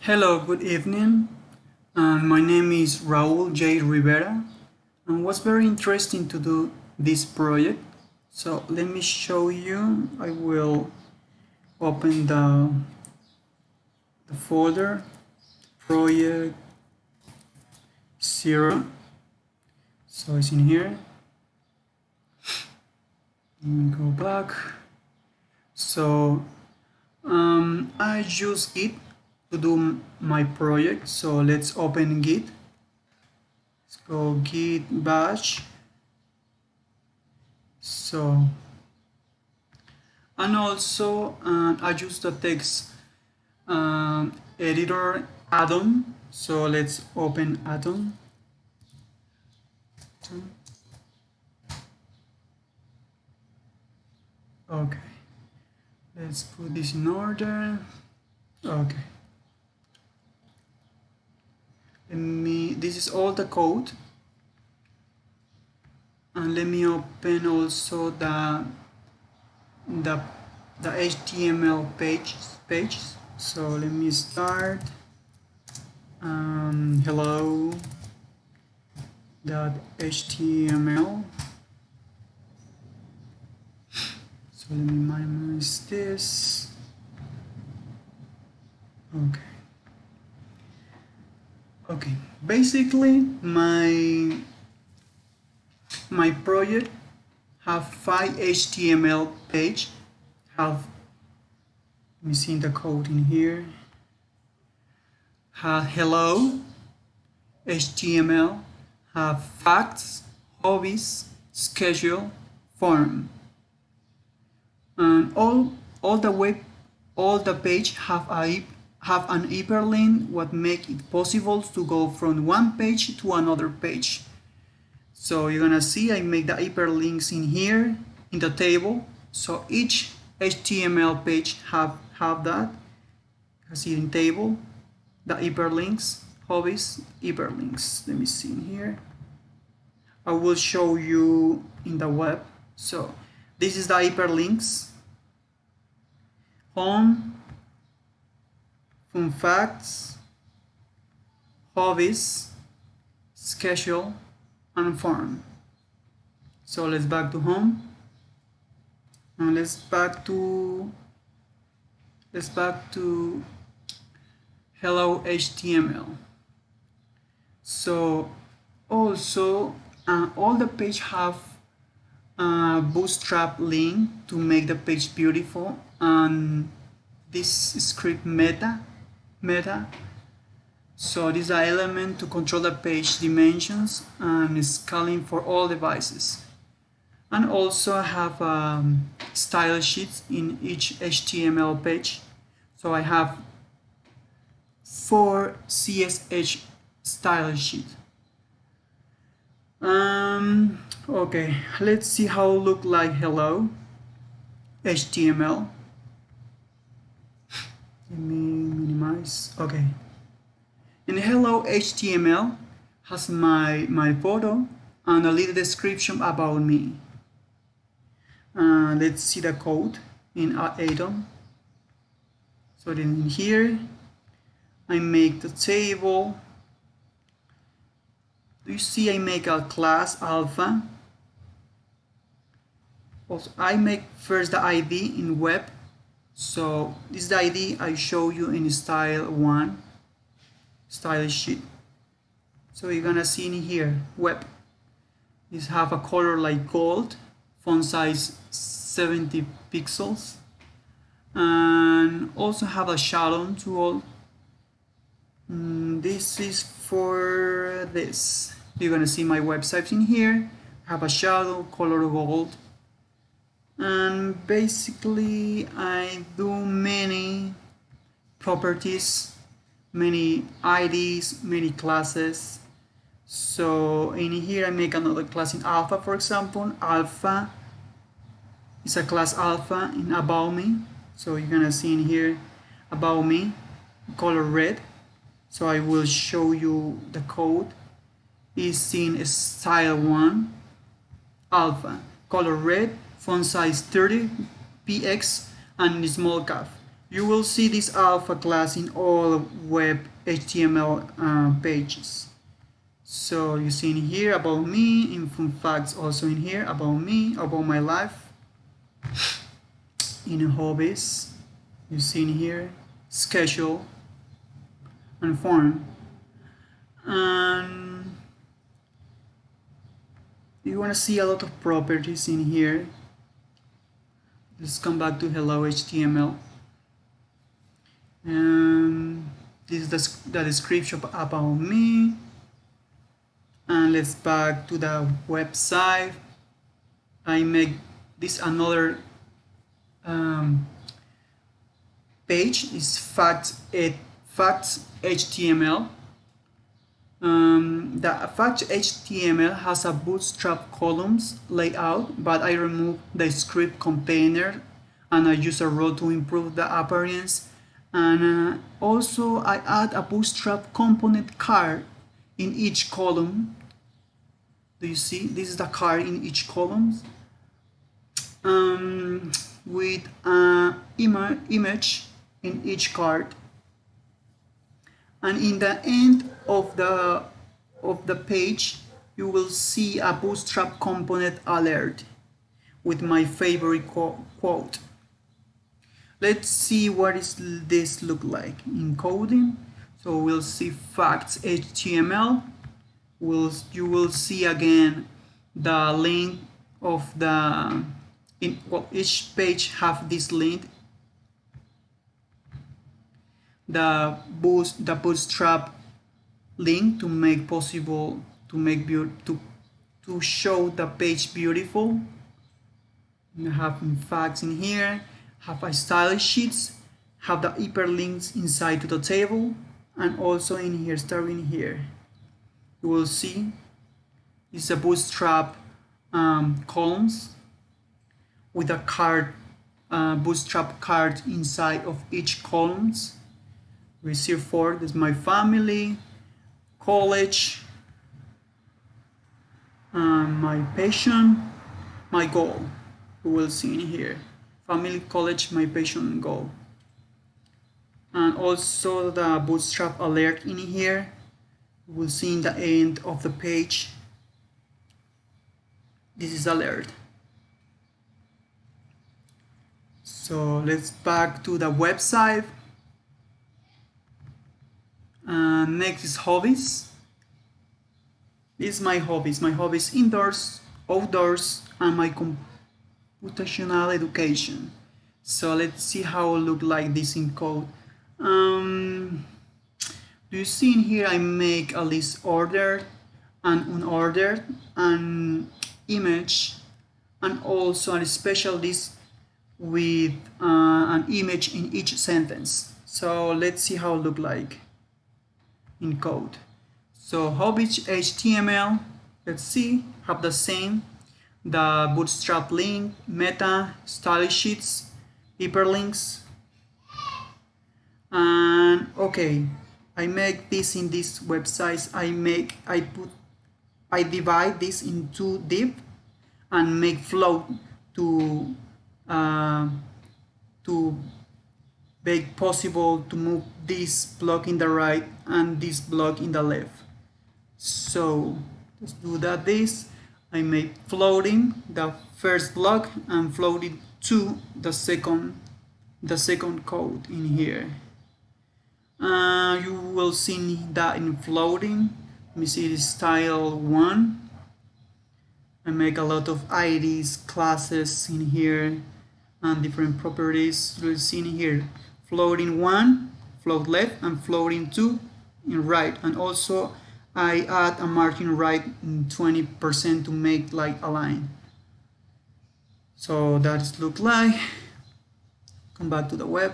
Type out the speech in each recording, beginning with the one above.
Hello, good evening. My name is Raul J. Rivera, and was very interesting to do this project. So let me show you. I will open the folder project 0. So it's in here. Let me go back. So I use Git to do my project. So let's open Git. Let's go Git bash. So and also I use the text editor add-on. So let's open add-on. Okay, let's put this in order. Okay, this is all the code, and let me open also the HTML page. So let me start hello.html. So let me minimize this. Okay, basically my project have 5 HTML page. Let me see the code in here. Have hello HTML, have facts, hobbies, schedule, form, and all the page have an hyperlink, what make it possible to go from one page to another page. So you're gonna see I make the hyperlinks in here in the table. So each HTML page have that. I see in table the hyperlinks, hobbies, hyperlinks. Let me see in here. I will show you in the web. So this is the hyperlinks. Home, fun facts, hobbies, schedule, and form. So let's back to home, and let's back to hello HTML. So also all the page have a Bootstrap link to make the page beautiful, and this script meta. So these are elements to control the page dimensions and scaling for all devices. And also I have style sheets in each HTML page. So I have 4 CSS style sheets. Okay, let's see how it look like hello HTML. Let me minimize. Okay. In hello HTML has my photo and a little description about me. Let's see the code in Atom. So then in here I make the table. Do you see I make a class alpha? Also I make first the ID in web. So this is the ID I show you in style 1 style sheet. So you're gonna see in here web. This have a color like gold, font size 70 pixels, and also have a shadow tool. This is for this. You're gonna see my websites in here. Have a shadow, color gold, and basically I do many properties, many IDs, many classes. So in here I make another class in alpha, for example. Alpha is a class alpha in about me. So you're gonna see in here about me, color red. So I will show you the code. Is in style 1 alpha, color red, font size 30 px, and small cap. You will see this alpha class in all web HTML pages. So you see in here about me, info facts also in here about me, about my life. In hobbies, you see in here schedule and form. And you want to see a lot of properties in here. Let's come back to hello HTML. This is the description about me. And let's back to the website. I make this another page is facts HTML. The fact HTML has a Bootstrap columns layout, but I remove the script container and I use a row to improve the appearance. And also I add a Bootstrap component card in each column. Do you see? This is the card in each column. With an image in each card. And in the end of the page, you will see a Bootstrap component alert with my favorite quote. Let's see what is this look like in coding. So we'll see facts HTML. You will see again the link of the each page have this link. The Bootstrap link to make possible to show the page beautiful. You have facts in here, have a style sheets, have the hyperlinks inside to the table, and also in here, starting here, you will see it's a Bootstrap columns with a card, Bootstrap card inside of each columns. We see for this my family, college, my passion, my goal. We will see in here family, college, my passion, goal. And also the Bootstrap alert in here. We'll see in the end of the page. This is alert. So let's back to the website. Next is hobbies. This is my hobbies. My hobbies indoors, outdoors, and my computational education. So let's see how it look like this in code. Do you see in here I make a list ordered and unordered and image, and also a special list with an image in each sentence. So let's see how it look like in code. So hobbies HTML, let's see, have the same, the Bootstrap link, meta, style sheets, hyperlinks, and okay, I make this in this website. I divide this into div and make float to make possible to move this block in the right and this block in the left. So let's do that. This I make floating the first block and floating to the second code in here. You will see that in floating. Let me see this style 1. I make a lot of IDs, classes in here, and different properties. You'll see in here floating 1, float left, and floating 2 in right. And also I add a margin right in 20% to make like a line. So that's look like. Come back to the web.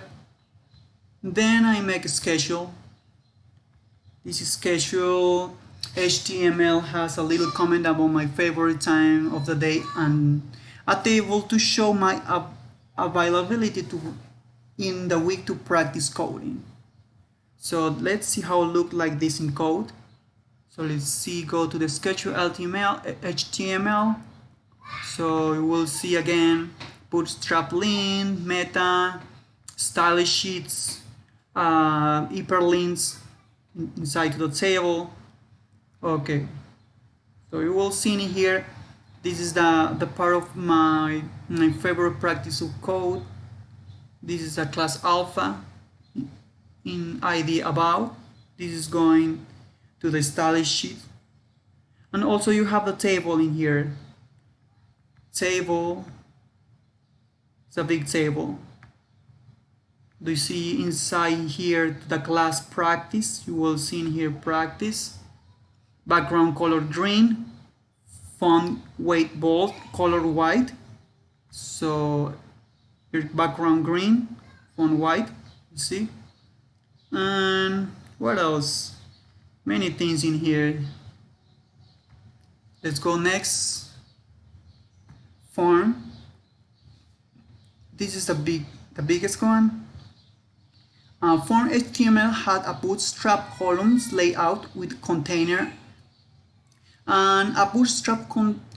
Then I make a schedule. This schedule HTML has a little comment about my favorite time of the day and a table to show my availability in the week to practice coding. So let's see how it look like this in code. So let's see, go to the schedule HTML. So you will see again Bootstrap link, meta, style sheets, hyperlinks inside the table. Okay, so you will see in here, this is the part of my favorite practice of code. This is a class alpha in ID about. This is going to the style sheet. And also you have the table in here. Table, it's a big table. Do you see inside here the class practice? You will see in here practice. Background color green, font weight bold, color white. So your background green, font white, you see. And what else? Many things in here. Let's go next. Form. This is the biggest one. Form HTML had a Bootstrap columns layout with container, and a Bootstrap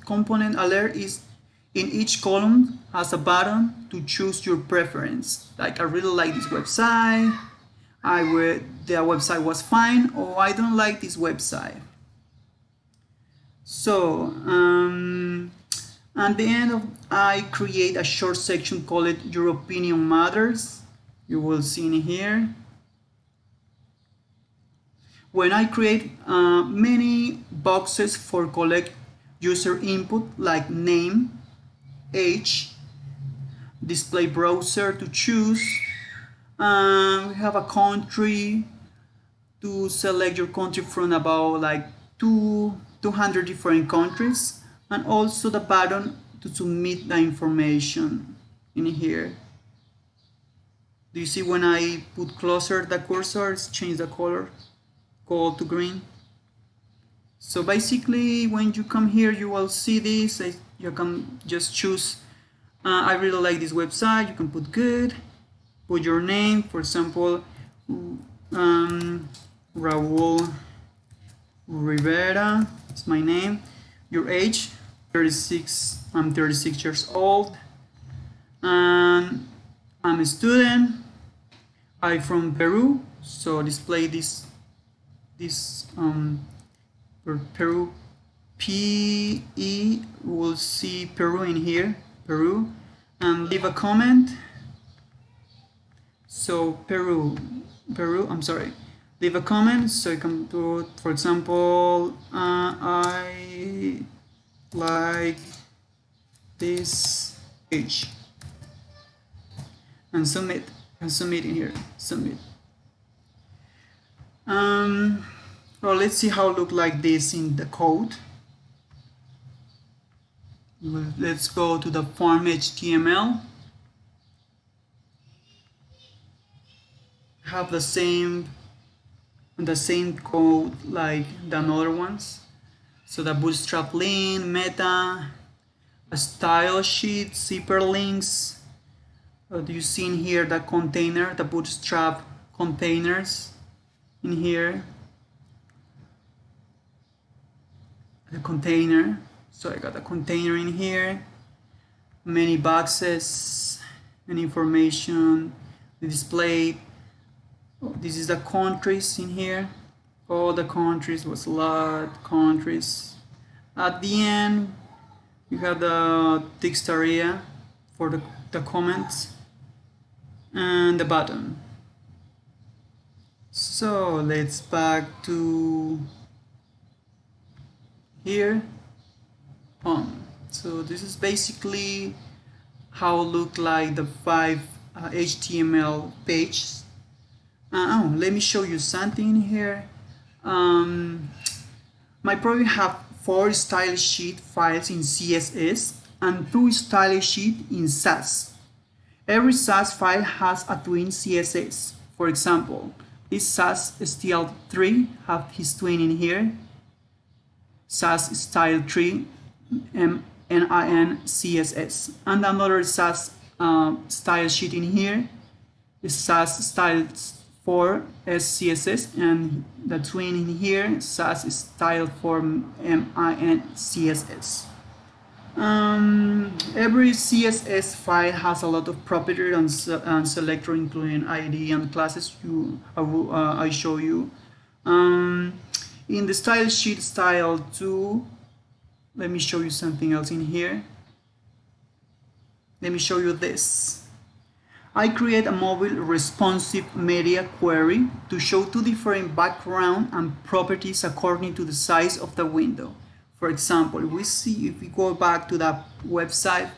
component alert is in each column has a button to choose your preference. Like, I really like this website, the website was fine, or I don't like this website. So at the end I create a short section called Your Opinion Matters. You will see in here. When I create many boxes for collect user input like name, age, display browser to choose, we have a country to select your country from about like 200 different countries, and also the button to submit the information in here. Do you see when I put closer the cursor, it's changed the color, gold to green. So basically when you come here you will see this. You can just choose, I really like this website. You can put good, put your name, for example, Raul Rivera is my name. Your age, 36, I'm 36 years old, and I'm a student. I'm from Peru, so display this for Peru, PE, we'll see Peru in here, Peru, and leave a comment. So Peru, I'm sorry, leave a comment. So you can put, for example, I like this page, and submit. And submit in here, submit. Well, let's see how it look like this in the code. Let's go to the form HTML. Have the same code like the other ones. So the Bootstrap link, meta, a style sheet, hyperlinks. Do you see in here the container, the Bootstrap containers in here? The container. So I got a container in here, many boxes, and information, the display. This is the countries in here. All the countries was a lot of countries. At the end, you have the text area for the comments and the button. So let's back to here. So this is basically how it look like the 5 HTML pages. Let me show you something here. My project have 4 style sheet files in CSS and 2 style sheet in SASS. Every SASS file has a twin CSS. For example, this SASS STL3 have his twin in here. SASS style 3 MIN CSS, and another SASS style sheet in here is SASS style 4 SCSS, and the twin in here SASS style 4 MIN CSS. Every CSS file has a lot of properties and selector, including ID and classes. I show you. In the style sheet style 2, let me show you something else in here. Let me show you this. I create a mobile responsive media query to show two different background and properties according to the size of the window. For example, if we go back to that website,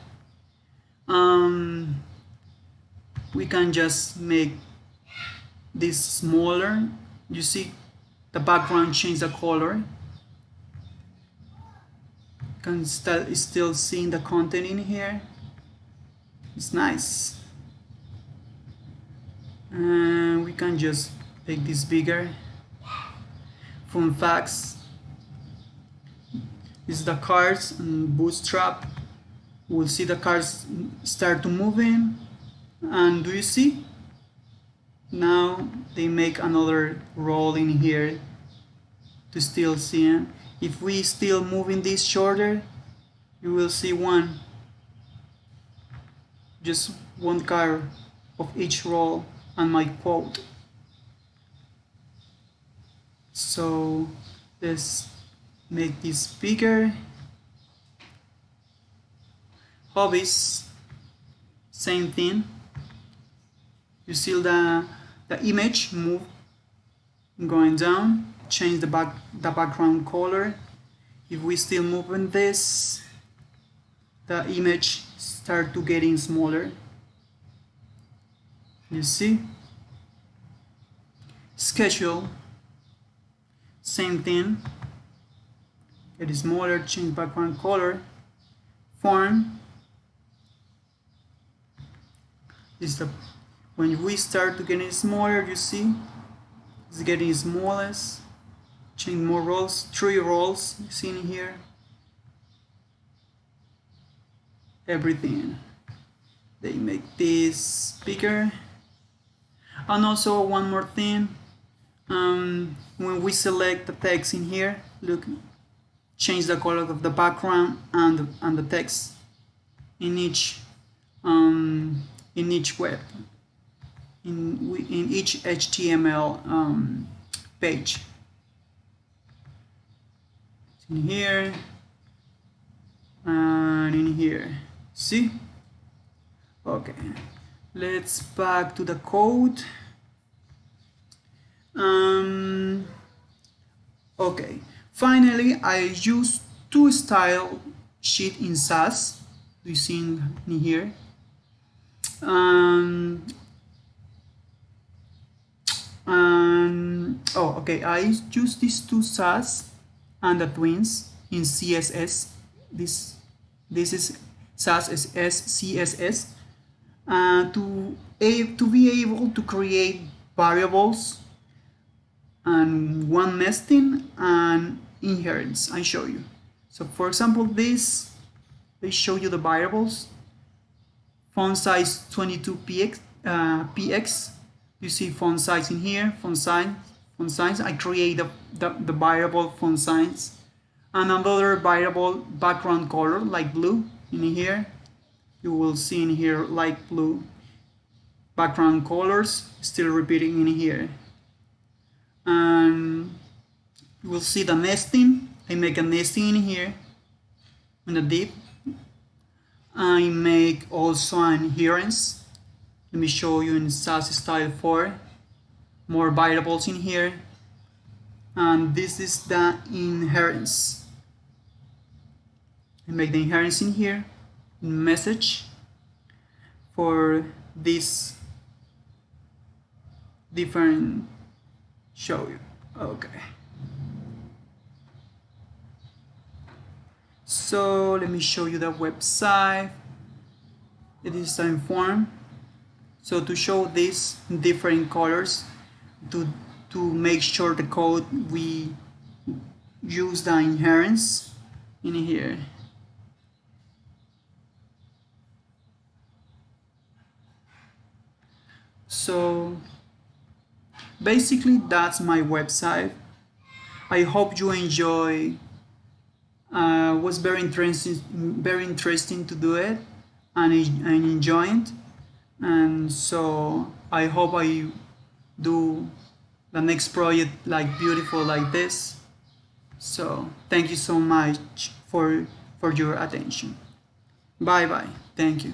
we can just make this smaller. You see the background change the color. You can still seeing the content in here. It's nice. And we can just make this bigger. Fun facts. This is the cards and Bootstrap. We'll see the cards start to move in. And do you see? Now they make another roll in here to still see it. If we still moving this shorter, you will see one. Just one card of each roll and my quote. So let's make this bigger. Hobbies, same thing. You see the image move going down, change the background color. If we still move in this, the image start to getting smaller. You see? Schedule, same thing. Get smaller, change background color. Form. This is when we start to getting smaller, you see? It's getting smallest. Change more rows, 3 rows, you see in here. Everything. They make this bigger. And also one more thing, when we select the text in here, look, change the color of the background and the text in each web, in each HTML page. In here and in here. See? Okay. Let's back to the code. Okay. Finally, I use two style sheet in SASS. You see in here. Okay. I use these two SASS and the twins in CSS. This is SASS CSS. To be able to create variables and one nesting and inheritance. I show you. So for example, they show you the variables. Font size 22 px. You see font size in here. Font size. I create the variable font size, and another variable background color like blue in here. You will see in here light blue. Background colors still repeating in here. And you will see the nesting. I make a nesting in here in the div. I make also an inheritance. Let me show you in SASS style 4. More variables in here. And this is the inheritance. I make the inheritance in here. Message for this different show you. Okay, so let me show you the website. It is time form. So to show these different colors, to make sure the code, we use the inheritance in here. So basically that's my website. I hope you enjoy Was very interesting to do it, and enjoy it. And so I hope I do the next project like beautiful like this. So thank you so much for your attention. Bye bye. Thank you.